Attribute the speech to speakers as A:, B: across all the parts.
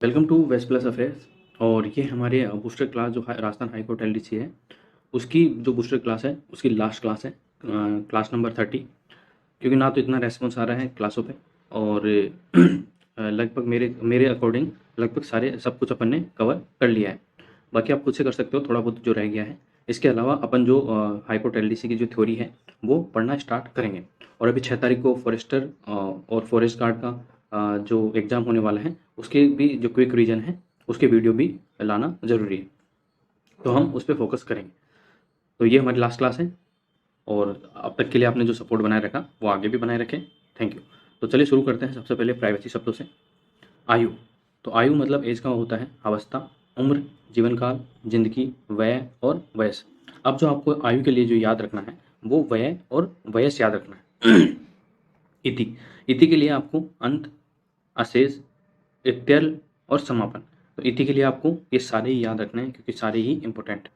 A: Welcome to west plus affairs. और ये हमारे बूस्टर क्लास जो राजस्थान हाई कोर्ट एलडीसी है उसकी जो बूस्टर क्लास है उसकी लास्ट क्लास है, क्लास नंबर 30। क्योंकि ना तो इतना रेस्पॉन्स आ रहा है क्लासों पे और लगभग मेरे मेरे अकॉर्डिंग लगभग सारे सब कुछ अपन ने कवर कर लिया है। बाकी आप खुद से कर सकते हो, थोड़ा बहुत जो रह गया है। इसके अलावा अपन जो हाई कोर्ट एलडीसी की जो थ्योरी है वो पढ़ना स्टार्ट करेंगे। और अभी 6 तारीख को फॉरेस्टर और फॉरेस्ट गार्ड का जो एग्ज़ाम होने वाला है उसके भी जो क्विक रीजन है उसके वीडियो भी लाना ज़रूरी है, तो हम उस पर फोकस करेंगे। तो ये हमारी लास्ट क्लास है और अब तक के लिए आपने जो सपोर्ट बनाए रखा वो आगे भी बनाए रखें। Thank you. तो चलिए शुरू करते हैं सबसे पहले प्राइवेसी शब्दों से। आयु। तो आयु मतलब एज का होता है अवस्था, उम्र, जीवन काल, जिंदगी, वय और वयस। अब जो आपको आयु के लिए जो याद रखना है वो वय और वयस याद रखना है। इति। इति के लिए आपको अंत, अशेष, इत्यर्ल और समापन। तो इति के लिए आपको ये सारे ही याद रखने हैं क्योंकि सारे ही इंपॉर्टेंट।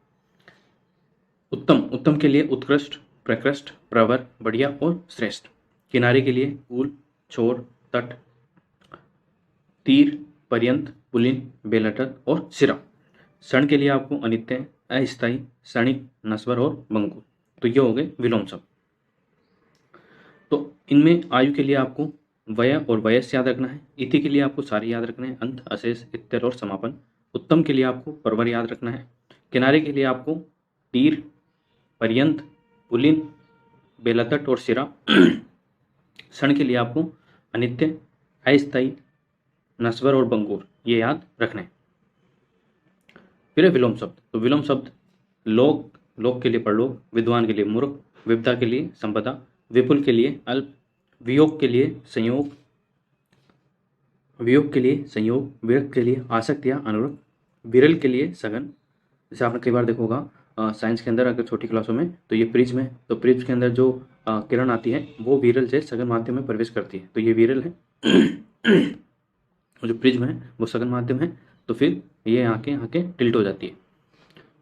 A: उत्तम। उत्तम के लिए उत्कृष्ट, प्रकृष्ट, प्रवर, बढ़िया और श्रेष्ठ। किनारे के लिए पुल, छोर, तट, तीर, पर्यंत, पुलिन, बेलटर और सिरा। क्षण के लिए आपको अनित्य, अस्थायी, क्षणिक, नश्वर और बंकुर। तो ये हो गए विलोम शब्द। तो इनमें आयु के लिए आपको वय और वयस याद रखना है। इति के लिए आपको सारे याद रखने हैं, अंत, अशेष, इत्तर और समापन। उत्तम के लिए आपको परवर याद रखना है। किनारे के लिए आपको तीर, पर्यंत, पुलिन, बेलतट और सिरा। क्षण के लिए आपको अनित्य, अस्थायी, नश्वर और बंगूर ये याद रखना है। फिर है विलोम शब्द। तो विलोम शब्द लोक, लोक के लिए परलोक, विद्वान के लिए मूर्ख, विपदा के लिए संपदा, विपुल के लिए अल्प, वियोग के लिए संयोग, वियोग के लिए संयोग, विरक्त के लिए आसक्त या अनुरक्त, विरल के लिए सघन। जैसे आपने कई बार देखा होगा साइंस के अंदर अगर छोटी क्लासों में, तो ये प्रिज्म है, तो प्रिज्म के अंदर जो किरण आती है वो विरल से सघन माध्यम में प्रवेश करती है, तो ये विरल है। और जो प्रिज्म है वो सघन माध्यम है, तो फिर ये आके आके टिल्ट हो जाती है।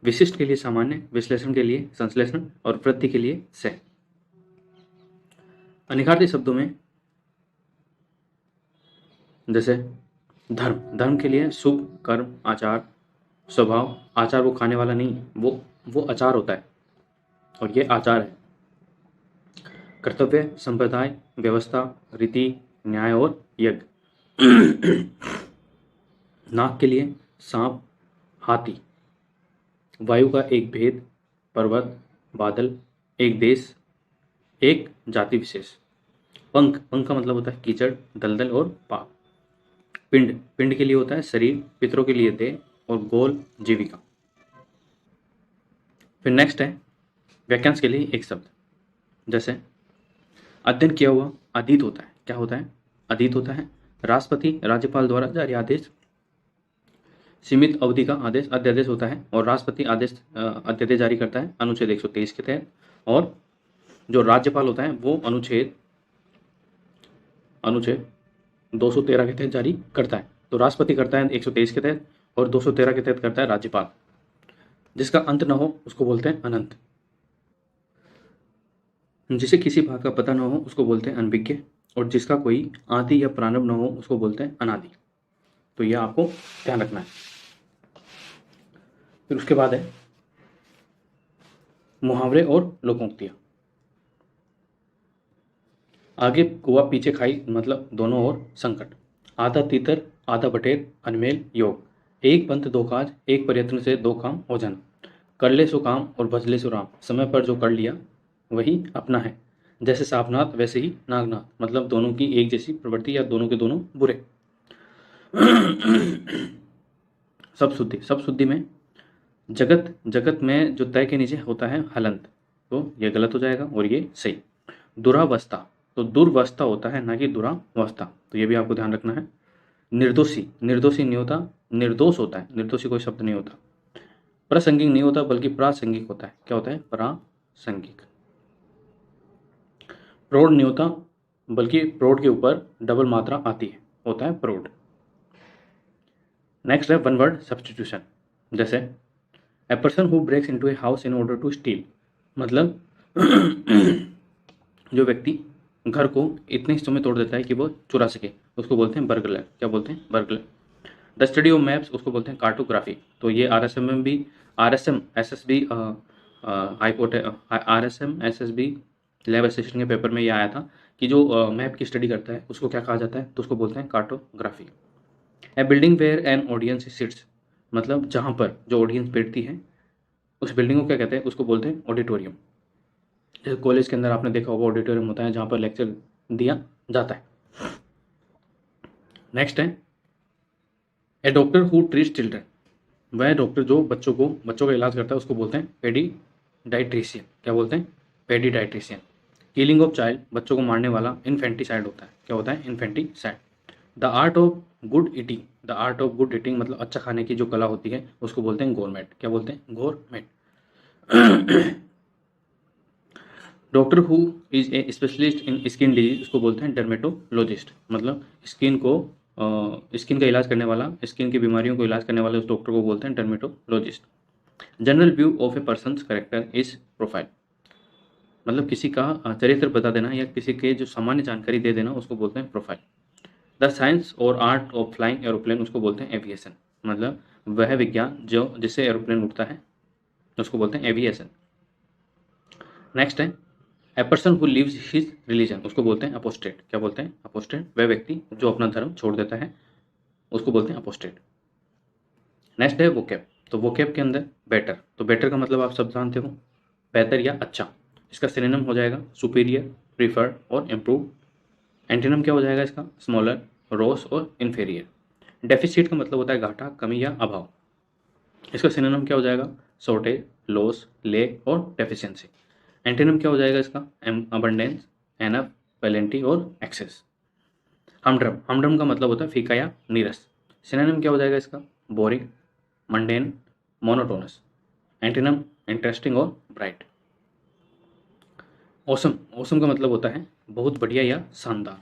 A: विशिष्ट के लिए सामान्य, विश्लेषण के लिए संश्लेषण और वृद्धि के लिए सह। अनिखार्य शब्दों में जैसे धर्म। धर्म के लिए शुभ, कर्म, आचार, स्वभाव। आचार वो खाने वाला नहीं, वो आचार होता है और ये आचार है। कर्तव्य, संप्रदाय, व्यवस्था, रीति, न्याय और यज्ञ। नाक के लिए सांप, हाथी। वायु का एक भेद, पर्वत, बादल, एक देश, एक जाति विशेष। पंख। पंख का मतलब होता है कीचड़, दलदल और पाप। पिंड। पिंड के लिए होता है शरीर, पितरों के लिए देह और गोल जीविका। फिर नेक्स्ट है वाक्यांश के लिए एक शब्द। जैसे अध्ययन किया हुआ अधीत होता है। क्या होता है? अधीत होता है। राष्ट्रपति राज्यपाल द्वारा जारी आदेश सीमित अवधि का आदेश अध्यादेश होता है और राष्ट्रपति आदेश अध्यादेश जारी करता है अनुच्छेद 123 के तहत। और जो राज्यपाल होता है वो अनुच्छेद 213 के तहत जारी करता है। तो राष्ट्रपति करता है 123 के तहत और 213 के तहत करता है राज्यपाल। जिसका अंत न हो उसको बोलते हैं अनंत। जिसे किसी भाग का पता न हो उसको बोलते हैं अनभिज्ञ। और जिसका कोई आदि या प्रारंभ न हो उसको बोलते हैं अनादि। तो यह आपको ध्यान रखना है। फिर उसके बाद है मुहावरे और लोकोक्तियां। आगे कुआ पीछे खाई मतलब दोनों ओर संकट। आधा तीतर आधा बटेर अनमेल योग। एक पंथ दो काज, एक प्रयत्न से दो काम हो जाना। कर ले सो काम और भज ले सो राम, समय पर जो कर लिया वही अपना है। जैसे सापनाथ वैसे ही नागनाथ, मतलब दोनों की एक जैसी प्रवृत्ति या दोनों के दोनों बुरे। सब शुद्धि। सब शुद्धि में जगत, जगत में जो तय के नीचे होता है हलंत, तो ये गलत हो जाएगा और ये सही। दुरावस्था। तो दुर्वस्था होता है ना कि दुरावस्था, तो ये भी आपको ध्यान रखना है। निर्दोषी। निर्दोषी नहीं होता, निर्दोष होता है। निर्दोषी कोई शब्द नहीं होता। प्रासंगिक नहीं होता बल्कि प्रासंगिक होता है। क्या होता है? प्रासंगिक। प्रौढ़ नहीं होता बल्कि प्रौढ़ के ऊपर डबल मात्रा आती है, होता है प्रौढ़। नेक्स्ट है वन वर्ड सब्सटीट्यूशन। जैसे a person who breaks into a house in order to steal, मतलब जो व्यक्ति घर को इतने हिस्सों में तोड़ देता है कि वो चुरा सके उसको बोलते हैं बर्गलर। क्या बोलते हैं? Burglar. The study of maps उसको बोलते हैं कार्टोग्राफी। तो ये RSM SSB लैब असिस्टेंट के पेपर में ये आया था कि जो मैप की स्टडी करता है उसको क्या कहा जाता है, तो उसको बोलते हैं cartography. A building where an audience sits, मतलब जहाँ पर जो ऑडियंस बैठती है उस बिल्डिंग को क्या कहते हैं, उसको बोलते हैं ऑडिटोरियम। जैसे कॉलेज के अंदर आपने देखा होगा ऑडिटोरियम होता है जहाँ पर लेक्चर दिया जाता है। नेक्स्ट है ए डॉक्टर हु ट्रीट्स चिल्ड्रन, वह डॉक्टर जो बच्चों का इलाज करता है उसको बोलते हैं पेडीडाइट्रिशियन। क्या बोलते हैं, पेडीडाइट्रिशियन। किलिंग ऑफ चाइल्ड, बच्चों को मारने वाला इन्फेंटिसाइड होता है। क्या होता है, infanticide. The art of good eating, the art of good eating मतलब अच्छा खाने की जो कला होती है उसको बोलते हैं गोरमेट। क्या बोलते हैं, gourmet. Doctor who is a specialist in skin disease उसको बोलते हैं डर्मेटोलॉजिस्ट, मतलब स्किन का इलाज करने वाला, स्किन की बीमारियों को इलाज करने वाले उस डॉक्टर को बोलते हैं dermatologist. General view of A persons character is profile, मतलब किसी का चरित्र बता देना या किसी के जो सामान्य जानकारी दे देना उसको बोलते हैं प्रोफाइल। द साइंस और आर्ट ऑफ फ्लाइंग एरोप्लेन उसको बोलते हैं एविएशन, मतलब वह विज्ञान जो जिससे एरोप्लेन उड़ता है उसको बोलते हैं एविएशन। नेक्स्ट है ए person who leaves his religion उसको बोलते हैं अपोस्टेट। क्या बोलते हैं, अपोस्टेट। वह व्यक्ति जो अपना धर्म छोड़ देता है उसको बोलते हैं अपोस्टेट। नेक्स्ट है वोकैब, तो वोकैब के अंदर बेटर, तो बेटर का मतलब आप सब जानते हो, बेहतर या अच्छा। इसका सिनोनिम हो जाएगा सुपीरियर, प्रीफर्ड और इम्प्रूव। एंटीनम क्या हो जाएगा इसका, स्मॉलर, रोस और इन्फेरियर। डेफिसिट का मतलब होता है घाटा, कमी या अभाव। इसका सिनोनिम क्या हो जाएगा, शॉर्टेज, लॉस, लेक और डेफिशिएंसी। एंटीनम क्या हो जाएगा इसका, अबंडेंस, एनफ, प्लेंटी और एक्सेस। हमड्रम का मतलब होता है फीका या नीरस। सिनोनिम क्या हो जाएगा इसका, boring, mundane, monotonous. Antonym interesting और ब्राइट। औसम, औसम का मतलब होता है बहुत बढ़िया या शानदार।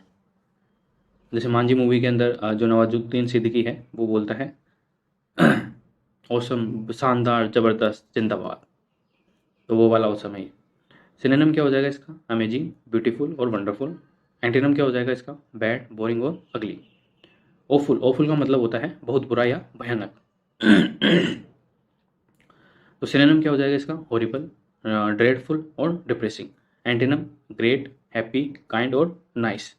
A: जैसे मांझी मूवी के अंदर जो नवाजुद्दीन सिद्दीकी है वो बोलता है औसम, शानदार, जबरदस्त, जिंदाबाद, तो वो वाला औसम है। सिनोनिम क्या हो जाएगा इसका, अमेजिंग, ब्यूटीफुल और वंडरफुल। एंटीनम क्या हो जाएगा इसका, बैड, बोरिंग और अगली। ओफुल, ओफुल का मतलब होता है बहुत बुरा या भयानक। तो सिनोनिम क्या हो जाएगा इसका, हॉरिबल, ड्रेडफुल और depressing. Antonym great, happy, kind और नाइस।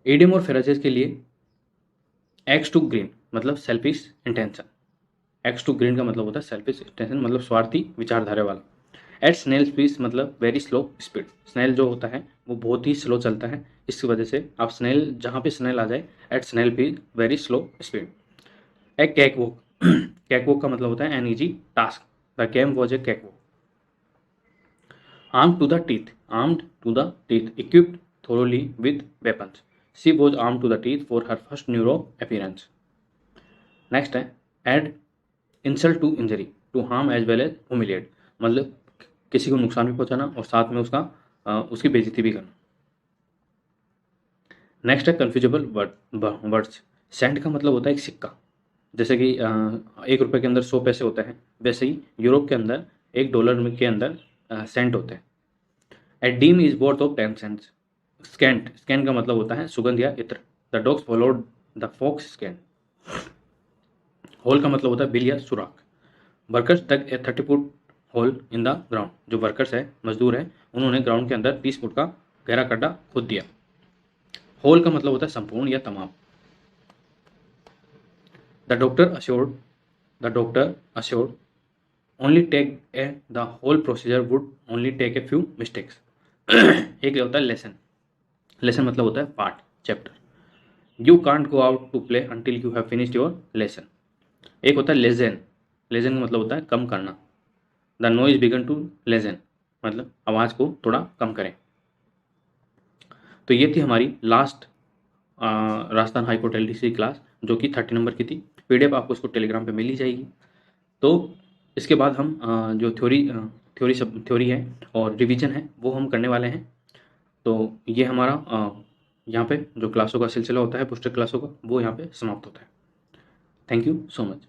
A: इडियम और फ्रेजेस के लिए एक्स टू ग्रीन मतलब selfish intention. Axe to grind का मतलब होता है सेल्फिश इंटेंशन, मतलब स्वार्थी विचारधारा वाला। एट स्नेल स्पीड मतलब वेरी स्लो स्पीड, स्नेल जो होता है वो बहुत ही स्लो चलता है, इसकी वजह से आप स्नेल जहाँ पे स्नेल आ जाए, at snail speed very slow speed. A cakewalk, cakewalk का मतलब होता है an easy task, the game was a cakewalk. Armed to the teeth, armed to the teeth, equipped thoroughly with weapons. She was armed to the teeth for her first neuro appearance. Next है add insult to injury, to harm as well as humiliate, मतलब किसी को नुकसान भी पहुंचाना और साथ में उसकी बेइज्जती भी करना। नेक्स्ट है कन्फ्यूजेबल वर्ड्स। सेंट का मतलब होता है एक सिक्का, जैसे कि 1 रुपये के अंदर 100 पैसे होते हैं, वैसे ही यूरोप के अंदर $1 के अंदर सेंट होते हैं। A dime is worth of 10 cents. Scent, स्कैन का मतलब होता है सुगंध या इत्र। The dogs followed the fox स्कैन। होल का मतलब होता है बिल या सुराख। Workers dug a 30 foot hole in the ground, जो वर्कर्स है, मजदूर है, उन्होंने ग्राउंड के अंदर 30 फुट का गहरा गड्ढा खोद दिया। होल का मतलब होता है संपूर्ण या तमाम। The doctor assured only take a the whole procedure would only take a few mistakes. एक होता है लेसन, लेसन मतलब होता है part, chapter. You can't go out to play until you have finished your lesson. एक होता है lesion, lesion का मतलब होता है कम करना। The noise began to lessen, मतलब आवाज़ को थोड़ा कम करें। तो ये थी हमारी last Rajasthan high court LDC class, जो कि 30 नंबर की थी। PDF आपको उसको टेलीग्राम पे मिल ही जाएगी। तो इसके बाद हम जो थ्योरी है और रिवीजन है वो हम करने वाले हैं। तो ये हमारा यहाँ पे जो क्लासों का सिलसिला होता है, पुस्तक क्लासों का, वो यहाँ पे समाप्त होता है। Thank you so much.